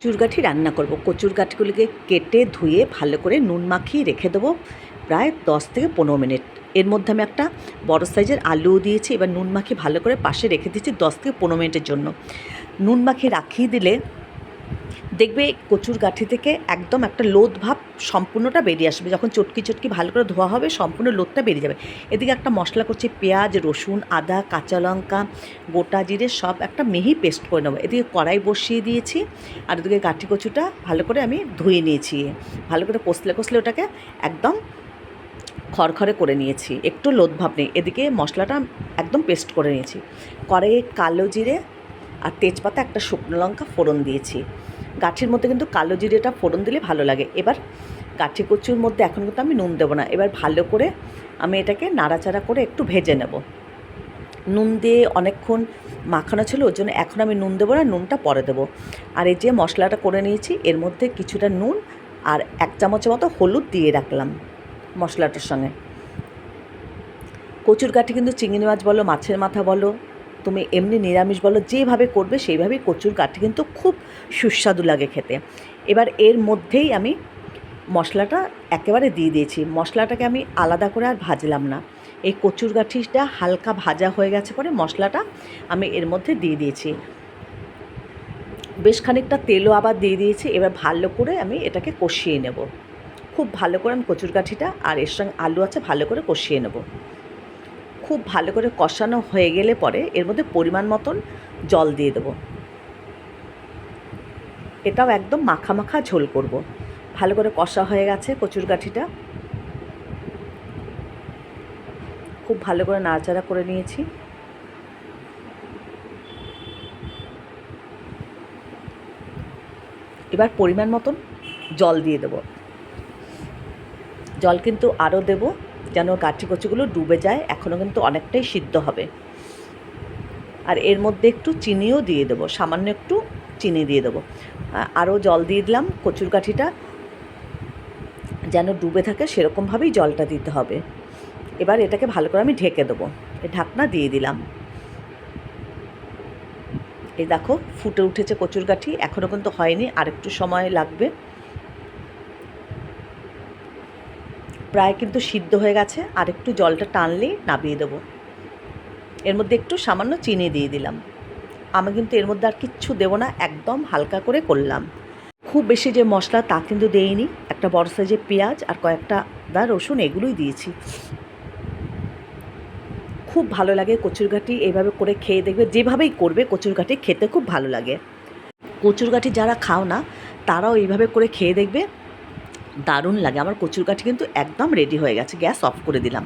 কচুরগাঠি রান্না করব। কচুরগাঠিগুলিকে কেটে ধুয়ে ভালো করে নুন মাখিয়ে রেখে দেবো প্রায় 10 থেকে 15 মিনিট। এর মধ্যে আমি একটা বড় সাইজের আলুও দিয়েছি। এবার নুন মাখিয়ে ভালো করে পাশে রেখে দিয়েছি 10 থেকে 15 মিনিটের জন্য। নুন মাখিয়ে রাখিয়ে দিলে দেখবে কচুর গাঁঠি থেকে একদম একটা লোদ ভাব সম্পূর্ণটা বেরিয়ে আসবে। যখন চটকি চটকি ভালো করে ধোয়া হবে সম্পূর্ণ লোদটা বেরিয়ে যাবে। এদিকে একটা মশলা করছি, পেঁয়াজ, রসুন, আদা, কাঁচা লঙ্কা, গোটা জিরে সব একটা মিহি পেস্ট করে নেবো। এদিকে কড়াই বসিয়ে দিয়েছি আর ওদিকে গাঁঠি কচুটা ভালো করে আমি ধুয়ে নিয়েছি। ভালো করে কষলে কষলে ওটাকে একদম খড়খড়ে করে নিয়েছি, একটু লোদ ভাব নেই। এদিকে মশলাটা একদম পেস্ট করে নিয়েছি। কড়াইয়ে কালো জিরে আর তেজপাতা, একটা শুকনো লঙ্কা ফোড়ন দিয়েছি। গাঠির মধ্যে কিন্তু কালো জিরেটা ফোড়ন দিলে ভালো লাগে। এবার গাঠি কচুর মধ্যে এখন কিন্তু আমি নুন দেবো না। এবার ভালো করে আমি এটাকে নাড়াচাড়া করে একটু ভেজে নেব। নুন দিয়ে অনেকক্ষণ মাখানো ছিল, ওই জন্য এখন আমি নুন দেবো না, নুনটা পরে দেবো। আর এই যে মশলাটা করে নিয়েছি এর মধ্যে কিছুটা নুন আর 1 চামচের মতো হলুদ দিয়ে রাখলাম মশলাটার সঙ্গে। কচুর গাঁঠি কিন্তু চিংড়ি মাছ বলো, মাছের মাথা বলো, তুমি এমনি নিরামিষ বলো, যেভাবে করবে সেইভাবেই কচুর গাঁঠি কিন্তু খুব সুস্বাদু লাগে খেতে। এবার এর মধ্যেই আমি মশলাটা একেবারে দিয়ে দিয়েছি। মশলাটাকে আমি আলাদা করে আর ভাজলাম না। এই কচুর গাঁঠিটা হালকা ভাজা হয়ে গেছে পরে মশলাটা আমি এর মধ্যে দিয়ে দিয়েছি। বেশ খানিকটা তেলও আবার দিয়ে দিয়েছি। এবার ভালো করে আমি এটাকে কষিয়ে নেব। খুব ভালো করে আমি কচুর গাঁঠিটা আর এর সঙ্গে আলু আছে ভালো করে কষিয়ে নেব। খুব ভালো করে কষানো হয়ে গেলে পরে এর মধ্যে পরিমাণ মতন জল দিয়ে দেবো। এটাও একদম মাখা মাখা ঝোল করব। ভালো করে কষা হয়ে গেছে কচুর গাঁঠিটা, খুব ভালো করে নাড়াচাড়া করে নিয়েছি। এবার পরিমাণ মতন জল দিয়ে দেবো। জল কিন্তু আরও দেবো যেন গাঁঠি কচুগুলো ডুবে যায়, এখনও কিন্তু অনেকটাই সিদ্ধ হবে। আর এর মধ্যে একটু চিনিও দিয়ে দেবো, সামান্য একটু চিনি দিয়ে দেবো। আরও জল দিয়ে দিলাম। কচুর গাঁঠিটা যেন ডুবে থাকে সেরকমভাবেই জলটা দিতে হবে। এবার এটাকে ভালো করে আমি ঢেকে দেবো। ঢাকনা দিয়ে দিলাম। এই দেখো ফুটে উঠেছে কচুর গাঁঠি, এখনও কিন্তু হয়নি, আর একটু সময় লাগবে। প্রায় কিন্তু সিদ্ধ হয়ে গেছে, আর একটু জলটা টানলেই নামিয়ে দেবো। এর মধ্যে একটু সামান্য চিনি দিয়ে দিলাম। আমি কিন্তু এর মধ্যে আর কিচ্ছু দেবো না, একদম হালকা করে করলাম। খুব বেশি যে মশলা তা কিন্তু দেইনি। একটা বড় সাইজের পেঁয়াজ আর কয়েকটা আদা রসুন এগুলোই দিয়েছি। খুব ভালো লাগে কচুরগাঁঠি, এইভাবে করে খেয়ে দেখবে, যেভাবেই করবে কচুরগাঁঠি খেতে খুব ভালো লাগে। কচুরগাঁঠি যারা খাও না তারাও এইভাবে করে খেয়ে দেখবে, দারুণ লাগে। আমার কচুরগাঁঠি কিন্তু একদম রেডি হয়ে গেছে। গ্যাস অফ করে দিলাম।